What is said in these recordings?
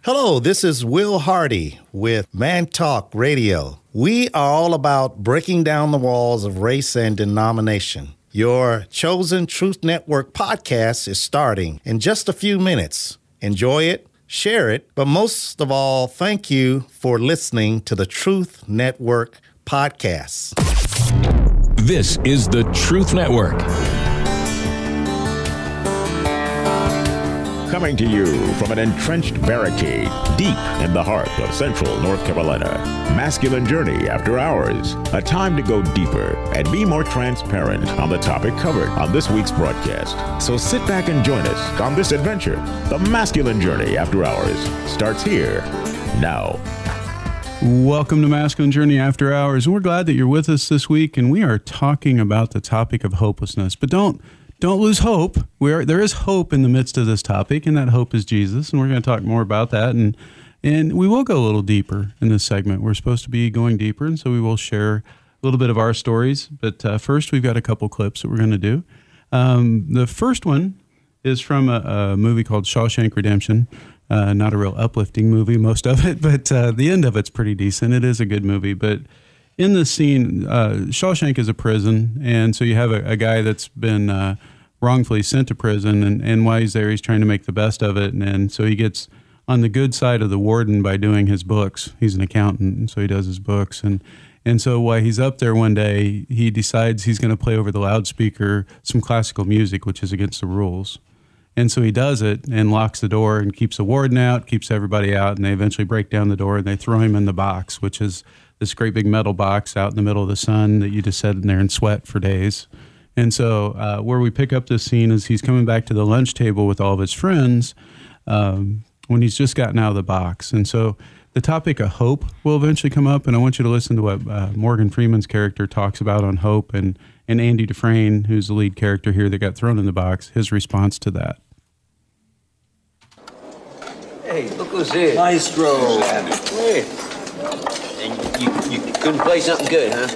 Hello, this is Will Hardy with Man Talk Radio. We are all about breaking down the walls of race and denomination. Your chosen Truth Network podcast is starting in just a few minutes. Enjoy it, share it, but most of all, thank you for listening to the Truth Network podcast. This is the Truth Network. Coming to you from an entrenched barricade deep in the heart of central North Carolina. Masculine Journey After Hours. A time to go deeper and be more transparent on the topic covered on this week's broadcast. So sit back and join us on this adventure. The Masculine Journey After Hours starts here now. Welcome to Masculine Journey After Hours. We're glad that you're with us this week, and we are talking about the topic of hopelessness. But don't lose hope. There is hope in the midst of this topic, and that hope is Jesus, and we're going to talk more about that, and we will go a little deeper in this segment. We're supposed to be going deeper, and so we will share a little bit of our stories, but first we've got a couple clips that we're going to do. The first one is from a movie called Shawshank Redemption. Not a real uplifting movie, most of it, but the end of it's pretty decent. It is a good movie, but in the scene, Shawshank is a prison, and so you have a guy that's been wrongfully sent to prison, and while he's there, he's trying to make the best of it, and so he gets on the good side of the warden by doing his books. He's an accountant, and so he does his books, and so while he's up there one day, he decides he's going to play over the loudspeaker some classical music, which is against the rules. And so he does it and locks the door and keeps the warden out, keeps everybody out, and they eventually break down the door and they throw him in the box, which is this great big metal box out in the middle of the sun that you just sit in there and sweat for days. And so where we pick up this scene is he's coming back to the lunch table with all of his friends when he's just gotten out of the box. And so the topic of hope will eventually come up, and I want you to listen to what Morgan Freeman's character talks about on hope, and Andy Dufresne, who's the lead character here that got thrown in the box, his response to that. Hey, look who's here. Maestro. Hey. And you couldn't play something good, huh?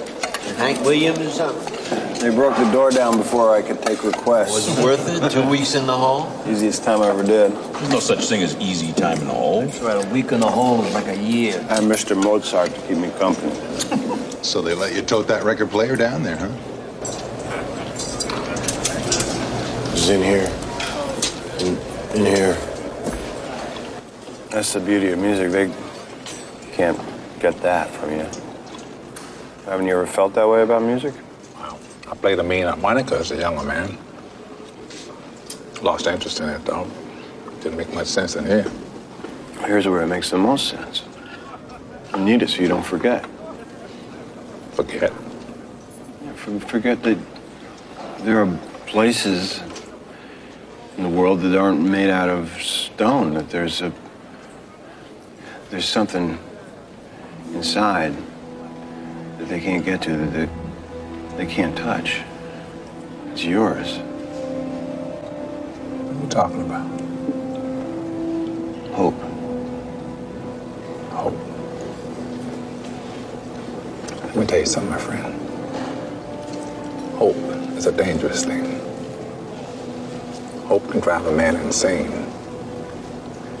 Hank Williams or something? They broke the door down before I could take requests. Was it worth it? 2 weeks in the hall? Easiest time I ever did. There's no such thing as easy time in the hole. That's right, a week in the hole is like a year. I had Mr. Mozart to keep me company. So they let you tote that record player down there, huh? It's in here. In here. That's the beauty of music. They can't get that from you. Haven't you ever felt that way about music? Well, I played a mean harmonica as a younger man. Lost interest in it, though. Didn't make much sense in here. Here's where it makes the most sense. You need it so you don't forget. Forget? Yeah, forget that there are places in the world that aren't made out of stone, that there's something inside that they can't get to, that they can't touch. It's yours. What are you talking about? Hope. Hope. Let me tell you something, my friend. Hope is a dangerous thing. Hope can drive a man insane.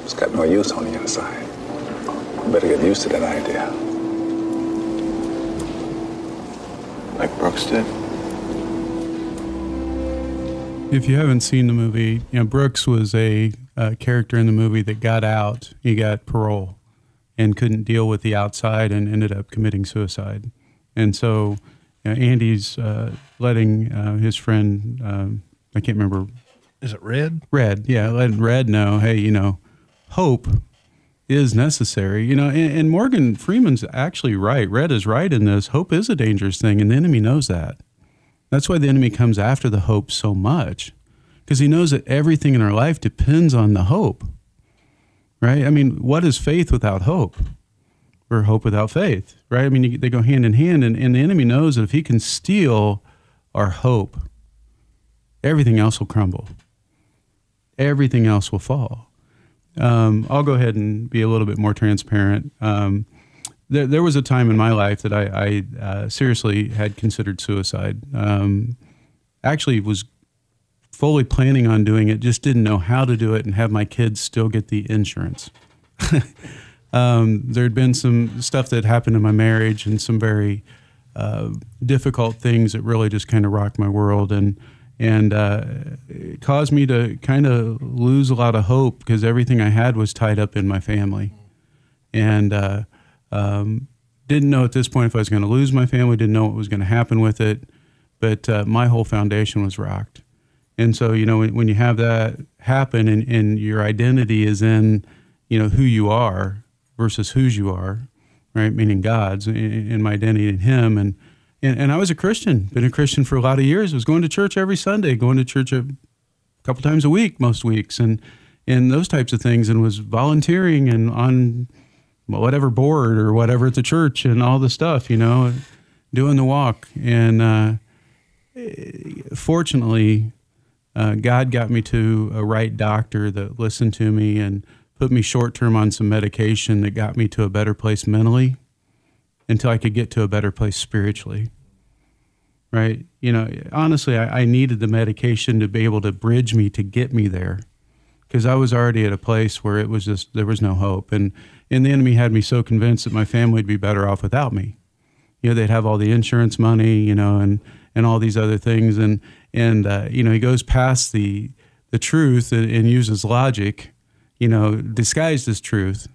It's got no use on the inside. You better get used to that idea. Like Brooks did? If you haven't seen the movie, Brooks was a character in the movie that got out. He got parole and couldn't deal with the outside and ended up committing suicide. And so Andy's letting his friend, I can't remember. Is it Red? Red, yeah, letting Red know, hey, hope is necessary. And Morgan Freeman's actually right. Red is right in this. Hope is a dangerous thing, and the enemy knows that. That's why the enemy comes after the hope so much, because he knows that everything in our life depends on the hope, right? I mean, what is faith without hope? Or hope without faith, right? I mean, they go hand in hand, and the enemy knows that if he can steal our hope, everything else will crumble. Everything else will fall. I'll go ahead and be a little bit more transparent. There was a time in my life that I seriously had considered suicide. Actually was fully planning on doing it, just didn't know how to do it and have my kids still get the insurance. There'd been some stuff that happened in my marriage and some very difficult things that really just kind of rocked my world, and it caused me to kind of lose a lot of hope because everything I had was tied up in my family, and didn't know at this point if I was going to lose my family, didn't know what was going to happen with it, but my whole foundation was rocked. And so, when you have that happen and your identity is in, who you are versus whose you are, right? Meaning God's, and my identity in Him. And I was a Christian, been a Christian for a lot of years. I was going to church every Sunday, going to church a couple times a week, most weeks, and those types of things, and was volunteering and on whatever board or whatever at the church and all the stuff, doing the walk. And fortunately, God got me to a right doctor that listened to me and put me short-term on some medication that got me to a better place mentally until I could get to a better place spiritually, right? Honestly, I needed the medication to be able to bridge me to get me there because I was already at a place where it was just, there was no hope. And the enemy had me so convinced that my family would be better off without me. They'd have all the insurance money, and all these other things. And he goes past the truth and uses logic, disguised as truth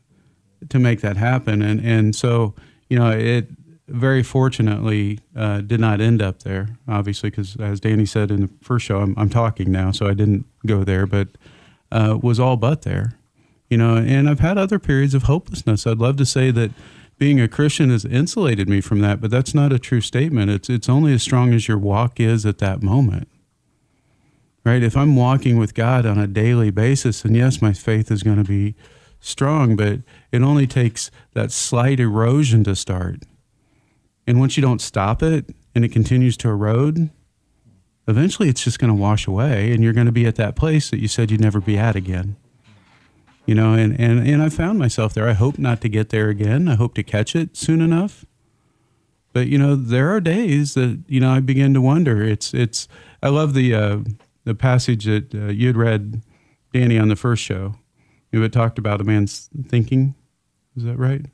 to make that happen. And so, it very fortunately did not end up there, obviously, because as Danny said in the first show, I'm talking now, so I didn't go there, but was all but there, and I've had other periods of hopelessness. I'd love to say that being a Christian has insulated me from that, but that's not a true statement. It's only as strong as your walk is at that moment, right? If I'm walking with God on a daily basis, and yes, my faith is going to be strong, but it only takes that slight erosion to start. And once you don't stop it and it continues to erode, eventually it's just going to wash away, and you're going to be at that place that you said you'd never be at again. And I found myself there. I hope not to get there again. I hope to catch it soon enough. But, there are days that, I begin to wonder. I love the passage that you had read, Danny, on the first show. You had talked about a man's thinking. Is that right?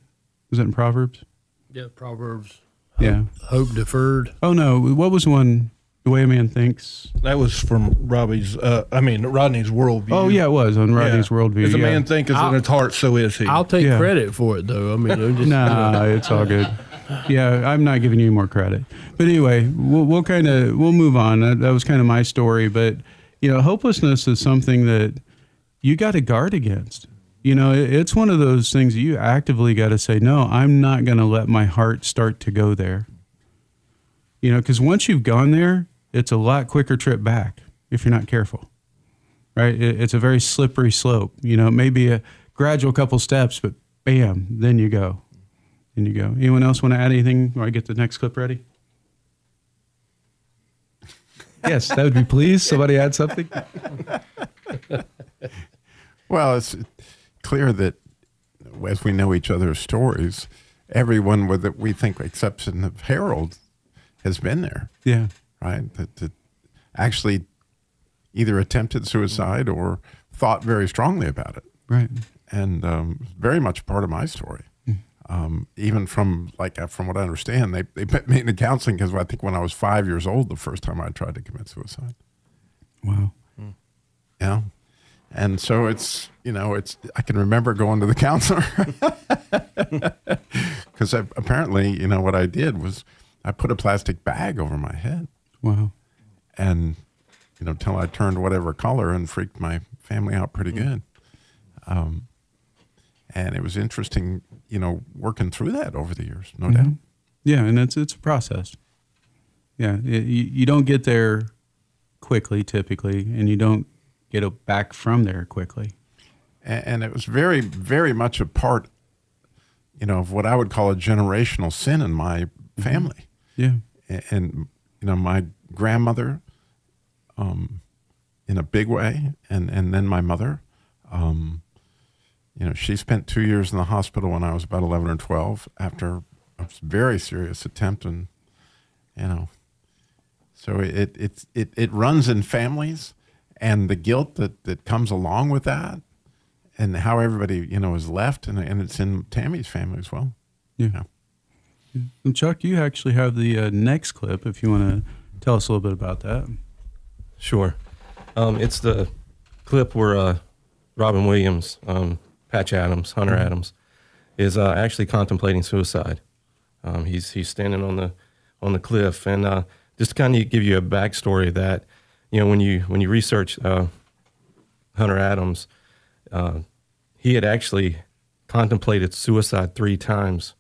Was that in Proverbs? Yeah, Proverbs. Hope deferred. Oh, no. What was one? The way a man thinks. That was from Rodney's worldview. Oh, yeah, it was on Rodney's worldview. As a man thinketh in his heart, so is he. I'll take credit for it, though. Nah, it's all good. Yeah, I'm not giving you more credit. But anyway, we'll move on. That was kind of my story. But, hopelessness is something that you got to guard against. It's one of those things that you actively got to say, no, I'm not going to let my heart start to go there. Because once you've gone there, it's a lot quicker trip back if you're not careful, right? It's a very slippery slope. It may be a gradual couple steps, but bam, then you go. Anyone else want to add anything while I get the next clip ready? Yes, that would be pleased. Somebody add something? Well, it's clear that as we know each other's stories, everyone with that we think, exception of Harold, has been there. Yeah. Right? That actually either attempted suicide or thought very strongly about it. Right. And very much part of my story. Even from what I understand, they put me into counseling because I think when I was 5 years old, the first time I tried to commit suicide. Wow. Yeah. And so it's I can remember going to the counselor because apparently, what I did was I put a plastic bag over my head. Wow. And, till I turned whatever color and freaked my family out pretty good. And it was interesting, working through that over the years, no doubt. Yeah, and it's a process. Yeah, you don't get there quickly, typically, and you don't get back from there quickly. And it was very, very much a part, of what I would call a generational sin in my family. Yeah. And my grandmother, in a big way, and then my mother, she spent 2 years in the hospital when I was about 11 or 12 after a very serious attempt, and so it runs in families, and the guilt that comes along with that, and how everybody, is left, and it's in Tammy's family as well. Yeah. And Chuck, you actually have the next clip if you want to tell us a little bit about that. Sure. It's the clip where Robin Williams, Patch Adams, Hunter Adams, is actually contemplating suicide. He's standing on the cliff, and just to kind of give you a backstory that, when you research Hunter Adams, he had actually contemplated suicide 3 times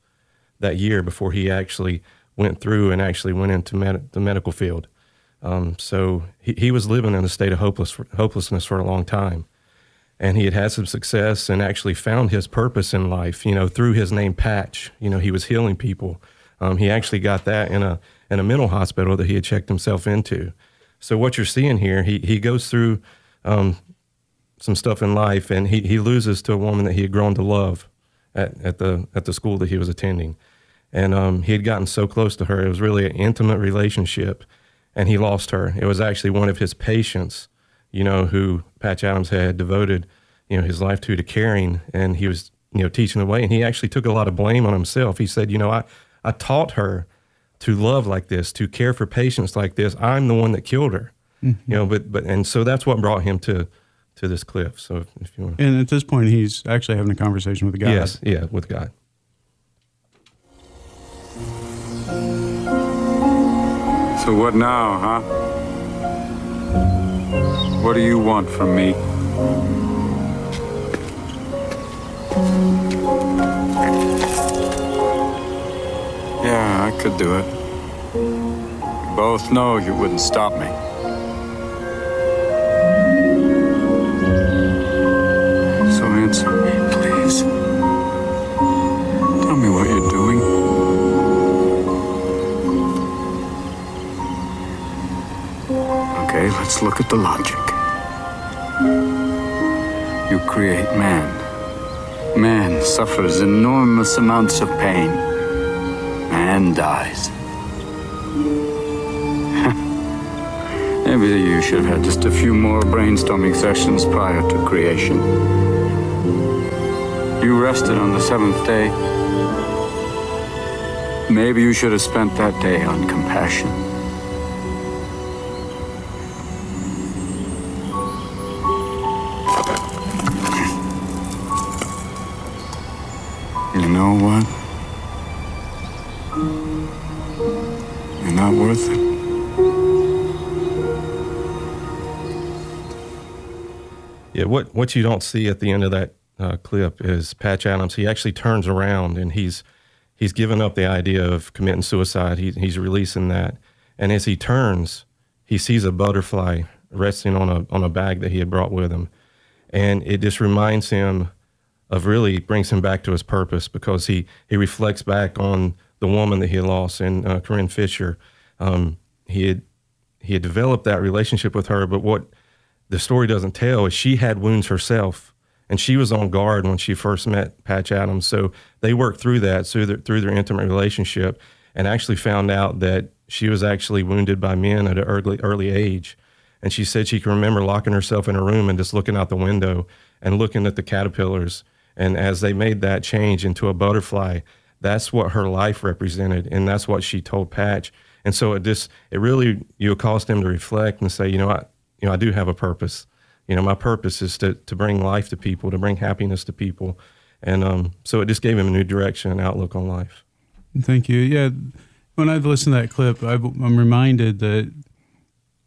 that year before he actually went through and actually went into the medical field. So he was living in a state of hopelessness for a long time. And he had some success and actually found his purpose in life, through his name Patch. He was healing people. He actually got that in a mental hospital that he had checked himself into. So what you're seeing here, he goes through some stuff in life, and he loses to a woman that he had grown to love at the school that he was attending. And he had gotten so close to her. It was really an intimate relationship, and he lost her. It was actually one of his patients, who Patch Adams had devoted, his life to caring, and he was, teaching the way. And he actually took a lot of blame on himself. He said, I taught her to love like this, to care for patients like this. I'm the one that killed her, and so that's what brought him to this cliff. So if you want. And at this point, he's actually having a conversation with God. Yes, yeah, with God. So what now, huh? What do you want from me? Yeah, I could do it. We both know you wouldn't stop me. So answer me, please. Tell me what you're doing. Okay, let's look at the logic. You create man. Man suffers enormous amounts of pain. Man dies. Maybe you should have had just a few more brainstorming sessions prior to creation. You rested on the 7th day. Maybe you should have spent that day on compassion. You know what? You're not worth it. Yeah, what you don't see at the end of that clip is Patch Adams. He actually turns around and he's given up the idea of committing suicide. He's releasing that, and as he turns, he sees a butterfly resting on a bag that he had brought with him, and it just reminds him of, really brings him back to his purpose, because he reflects back on the woman that he had lost, and Corinne Fisher. He had developed that relationship with her, but what the story doesn't tell is she had wounds herself, and she was on guard when she first met Patch Adams. So they worked through that through their intimate relationship, and actually found out that she was actually wounded by men at an early age. And she said she can remember locking herself in a room and just looking out the window and looking at the caterpillars. And as they made that change into a butterfly, that's what her life represented, and that's what she told Patch. And so it really caused him to reflect and say, I do have a purpose. My purpose is to bring life to people, to bring happiness to people. And so it just gave him a new direction and outlook on life. Thank you. Yeah, when I've listened to that clip, I'm reminded that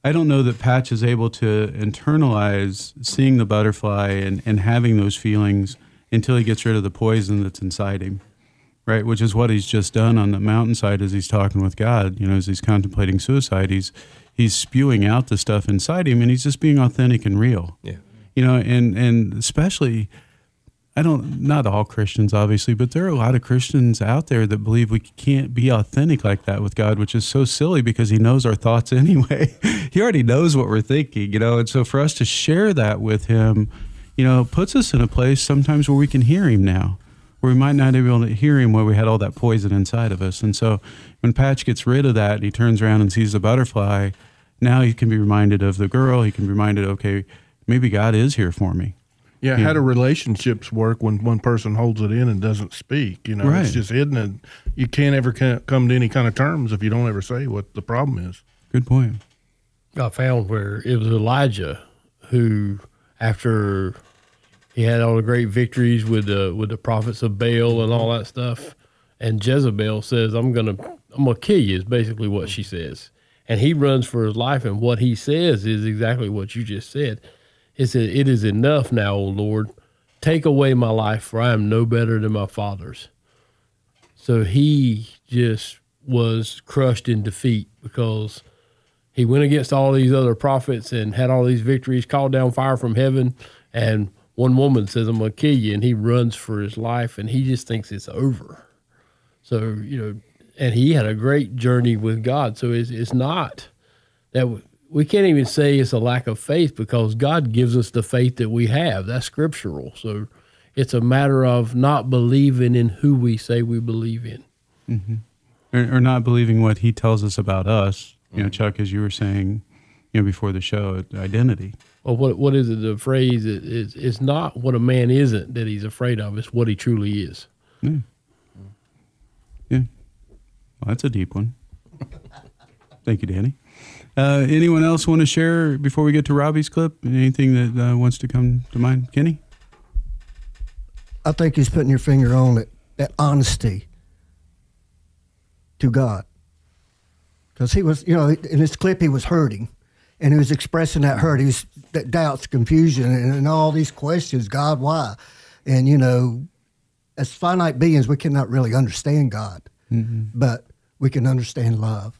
I don't know that Patch is able to internalize seeing the butterfly and having those feelings until he gets rid of the poison that's inside him, right? Which is what he's just done on the mountainside as he's talking with God. As he's contemplating suicide, he's spewing out the stuff inside him, and he's just being authentic and real. Yeah. And especially, not all Christians, obviously, but there are a lot of Christians out there that believe we can't be authentic like that with God, which is so silly because he knows our thoughts anyway. He already knows what we're thinking, and so for us to share that with him, puts us in a place sometimes where we can hear him now, where we might not be able to hear him where we had all that poison inside of us. And so when Patch gets rid of that and he turns around and sees the butterfly, now he can be reminded of the girl. He can be reminded, okay, maybe God is here for me. Yeah, how do relationships work when one person holds it in and doesn't speak? You know, Right. It's just hidden, and you can't ever come to any kind of terms if you don't ever say what the problem is. Good point. I found where it was Elijah who, after he had all the great victories with the prophets of Baal and all that stuff, and Jezebel says, "I'm gonna kill you," is basically what she says, and he runs for his life, and what he says is exactly what you just said. It said, "It is enough now, O Lord. Take away my life, for I am no better than my fathers." So he just was crushed in defeat because he went against all these other prophets and had all these victories, called down fire from heaven, and one woman says, "I'm going to kill you," and he runs for his life, and he just thinks it's over. So, and he had a great journey with God. So it's not that we can't even say it's a lack of faith, because God gives us the faith that we have. That's scriptural. So it's a matter of not believing in who we say we believe in. Mm-hmm. Or not believing what he tells us about us. Chuck, as you were saying, before the show, identity. Well, what is it? The phrase it's not what a man isn't that he's afraid of. It's what he truly is. Yeah. Yeah. Well, that's a deep one. Thank you, Danny. Anyone else want to share before we get to Robbie's clip? Anything that wants to come to mind? Kenny? I think he's putting your finger on it, that honesty to God. Because he was, in this clip, he was hurting, and he was expressing that hurt. He was that doubts, confusion, and all these questions. God, why? And, as finite beings, we cannot really understand God, but we can understand love.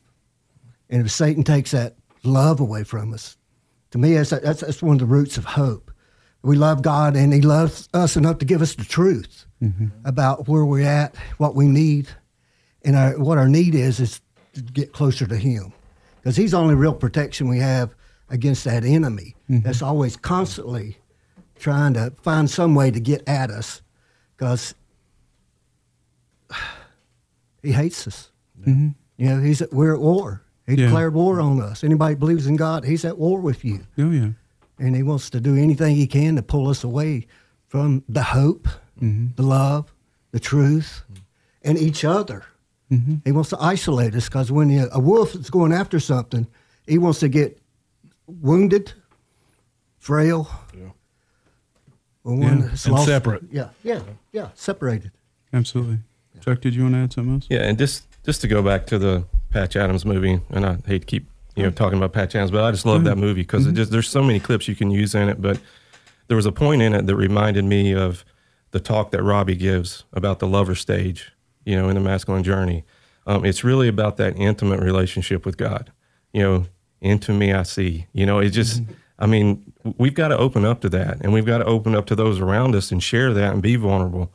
And if Satan takes that love away from us, to me, that's one of the roots of hope. We love God, and he loves us enough to give us the truth about where we're at, what we need, and what our need is to get closer to him. Because he's the only real protection we have against that enemy that's always constantly trying to find some way to get at us, because he hates us. We're at war. He declared war on us. Anybody who believes in God, he's at war with you. Oh, yeah. And he wants to do anything he can to pull us away from the hope, the love, the truth, and each other. He wants to isolate us, because when a wolf is going after something, he wants to get wounded, frail, or one that's and lost. separate. Yeah, separated. Absolutely. Chuck, did you want to add something else? Yeah, and just to go back to the Patch Adams movie, and I hate to keep talking about Patch Adams, but I just love that movie because there's so many clips you can use in it. But there was a point in it that reminded me of the talk that Robbie gives about the lover stage, in the masculine journey. It's really about that intimate relationship with God. Into me I see. It just, we've got to open up to that, and we've got to open up to those around us and share that and be vulnerable.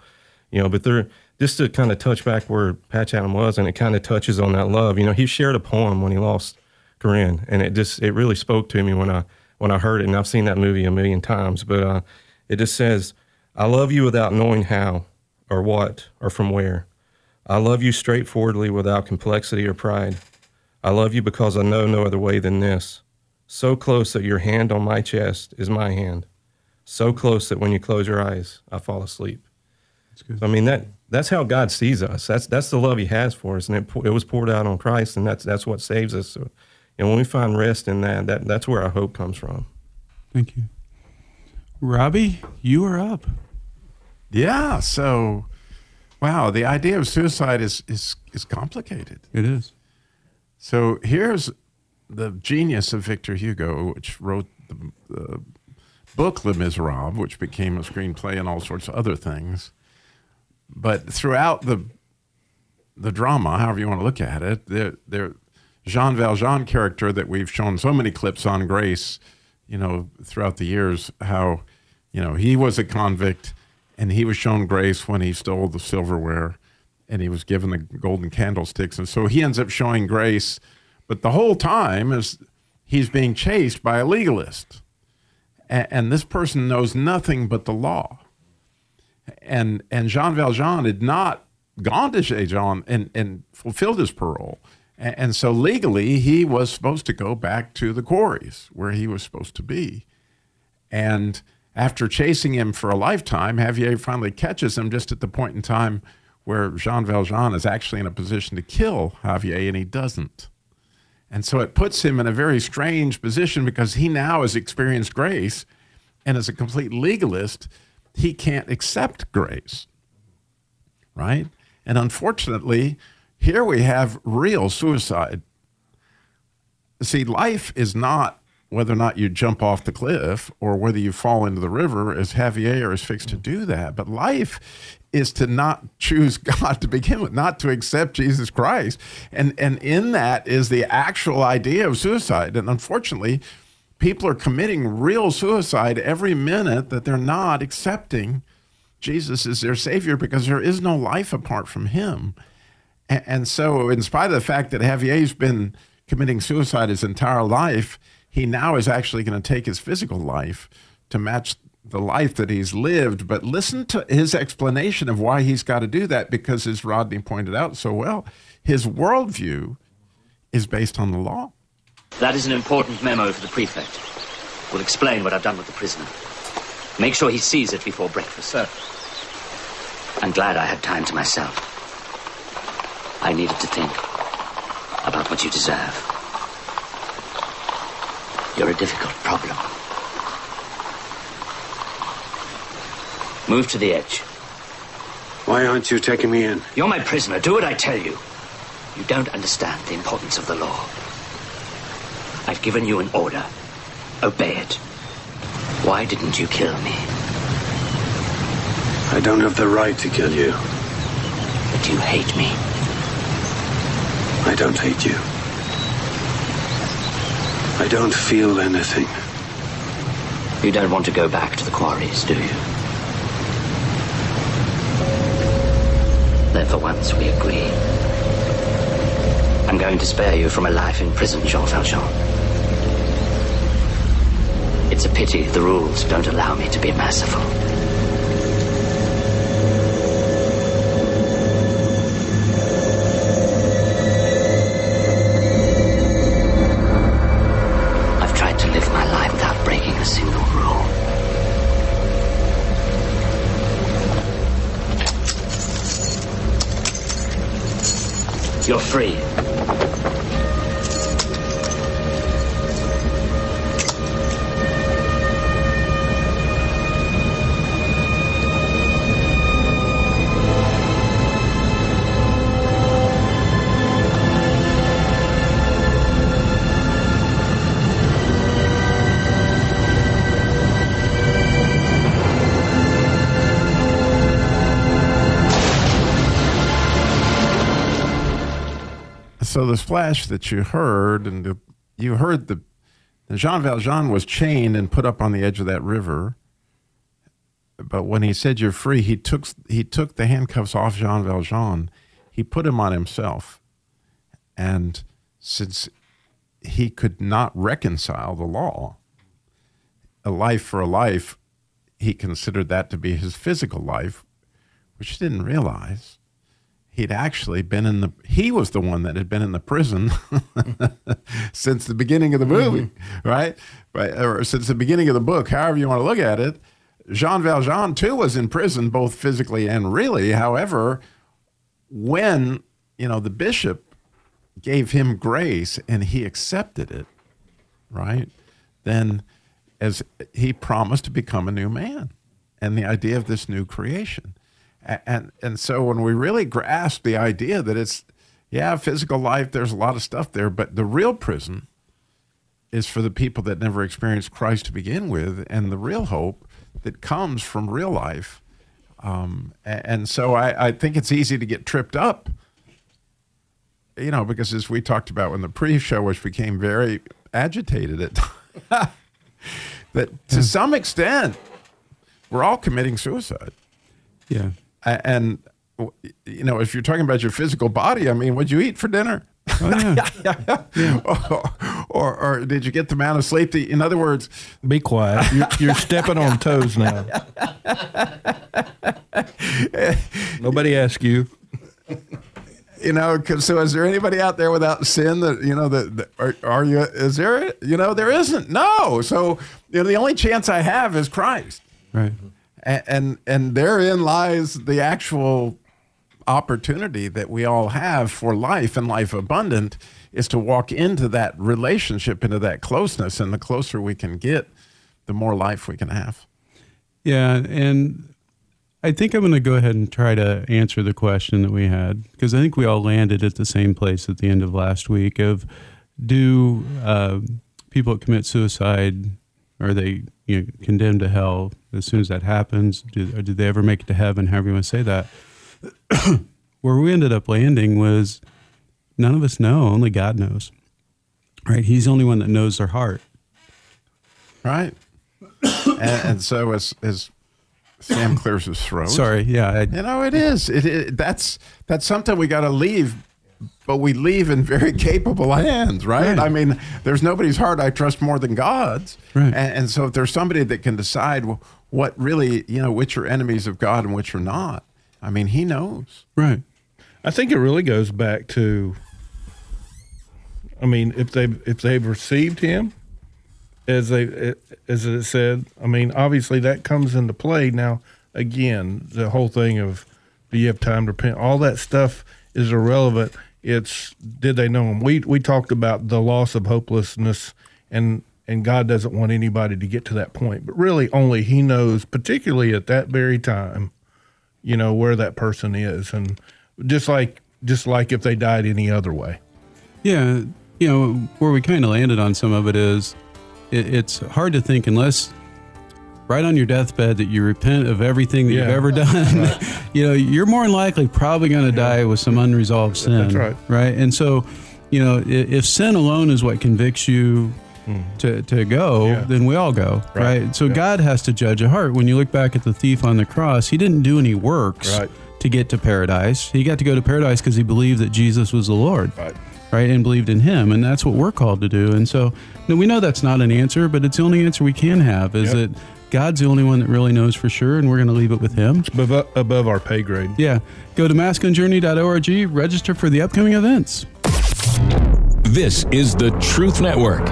But just to kind of touch back where Patch Adams was, and it kind of touches on that love. He shared a poem when he lost Corinne, and it really spoke to me when I heard it. And I've seen that movie a million times, but it just says, "I love you without knowing how or what or from where. I love you straightforwardly without complexity or pride. I love you because I know no other way than this. So close that your hand on my chest is my hand. So close that when you close your eyes, I fall asleep." So, that's how God sees us. That's the love he has for us, and it was poured out on Christ, and that's what saves us. So, when we find rest in that's where our hope comes from. Thank you. Robbie, you are up. Yeah, so, wow, the idea of suicide is complicated. It is. So here's the genius of Victor Hugo, which wrote the book Les Miserables, which became a screenplay and all sorts of other things. But throughout the drama, however you want to look at it, the Jean Valjean character that we've shown so many clips on Grace, throughout the years, how, he was a convict and he was shown grace when he stole the silverware and he was given the golden candlesticks. And so he ends up showing grace, but the whole time is he's being chased by a legalist. And this person knows nothing but the law. And Jean Valjean had not gone to Jean and fulfilled his parole. And so legally, he was supposed to go back to the quarries where he was supposed to be. And after chasing him for a lifetime, Javier finally catches him just at the point in time where Jean Valjean is actually in a position to kill Javier, and he doesn't. And so it puts him in a very strange position because he now has experienced grace, and as a complete legalist, he can't accept grace, right? And unfortunately, here we have real suicide. See, life is not whether or not you jump off the cliff or whether you fall into the river, as Javier is fixed to do that. But life is to not choose God to begin with, not to accept Jesus Christ. And in that is the actual idea of suicide. And unfortunately, people are committing real suicide every minute that they're not accepting Jesus as their Savior, because there is no life apart from him. And so in spite of the fact that Javier's been committing suicide his entire life, he now is actually going to take his physical life to match the life that he's lived. But listen to his explanation of why he's got to do that, because as Rodney pointed out so well, his worldview is based on the law. That is an important memo for the prefect. We'll explain what I've done with the prisoner. Make sure he sees it before breakfast. Sir. I'm glad I had time to myself. I needed to think about what you deserve. You're a difficult problem. Move to the edge. Why aren't you taking me in? You're my prisoner. Do what I tell you. You don't understand the importance of the law. I've given you an order. Obey it. Why didn't you kill me? I don't have the right to kill you. But you hate me. I don't hate you. I don't feel anything. You don't want to go back to the quarries, do you? Then for once we agree. I'm going to spare you from a life in prison, Jean Valjean. It's a pity the rules don't allow me to be merciful. I've tried to live my life without breaking a single rule. You're free. So the splash that you heard, and you heard the Jean Valjean was chained and put up on the edge of that river. But when he said you're free, he took the handcuffs off Jean Valjean. He put him on himself. And since he could not reconcile the law, a life for a life, he considered that to be his physical life, which he didn't realize. He'd actually been he was the one that had been in the prison since the beginning of the movie, right? Or since the beginning of the book, however you want to look at it. Jean Valjean, too, was in prison, both physically and really. However, when, the bishop gave him grace and he accepted it, right? Then as he promised to become a new man, and the idea of this new creation. And so when we really grasp the idea that it's, physical life, there's a lot of stuff there, but the real prison is for the people that never experienced Christ to begin with, and the real hope that comes from real life. And so I think it's easy to get tripped up, because as we talked about in the pre-show, which became very agitated at times, that to some extent, we're all committing suicide. Yeah. And, if you're talking about your physical body, what'd you eat for dinner? Oh, yeah. Or did you get the amount of sleep that, in other words... Be quiet. You're stepping on toes now. Nobody asked you. So is there anybody out there without sin that, is there, there isn't. No. So, the only chance I have is Christ. Right. And therein lies the actual opportunity that we all have for life and life abundant, is to walk into that relationship, into that closeness. And the closer we can get, the more life we can have. Yeah. And I think I'm going to go ahead and try to answer the question that we had, because I think we all landed at the same place at the end of last week of, do people that commit suicide, are they condemned to hell as soon as that happens? Do they ever make it to heaven? However you want to say that. Where we ended up landing was, none of us know. Only God knows. Right? He's the only one that knows their heart. Right. and so as Sam clears his throat. Sorry. Yeah. It is. That's something we got to leave. But we leave in very capable hands, right? I mean, there's nobody's heart I trust more than God's. Right. And so if there's somebody that can decide what really, which are enemies of God and which are not, I mean, he knows. Right. I think it really goes back to, I mean, if they've received him, as it said, I mean, obviously that comes into play. Now, again, the whole thing of, do you have time to repent? All that stuff is irrelevant. It's, did they know him? We talked about the loss of hopelessness, and God doesn't want anybody to get to that point. But really, only he knows, particularly at that very time, where that person is, and just like if they died any other way. Yeah, where we kind of landed on some of it is, it's hard to think unless right on your deathbed that you repent of everything that you've ever done. Right. You're more than likely probably going to die with some unresolved sin. That's right. Right. And so, if sin alone is what convicts you to go, then we all go. Right. So God has to judge a heart. When you look back at the thief on the cross, he didn't do any works to get to paradise. He got to go to paradise because he believed that Jesus was the Lord. Right, and believed in him, and that's what we're called to do. And so, we know that's not an answer, but it's the only answer we can have, is that God's the only one that really knows for sure, and we're going to leave it with him. It's above our pay grade. Yeah. Go to masculinejourney.org, register for the upcoming events. This is the Truth Network.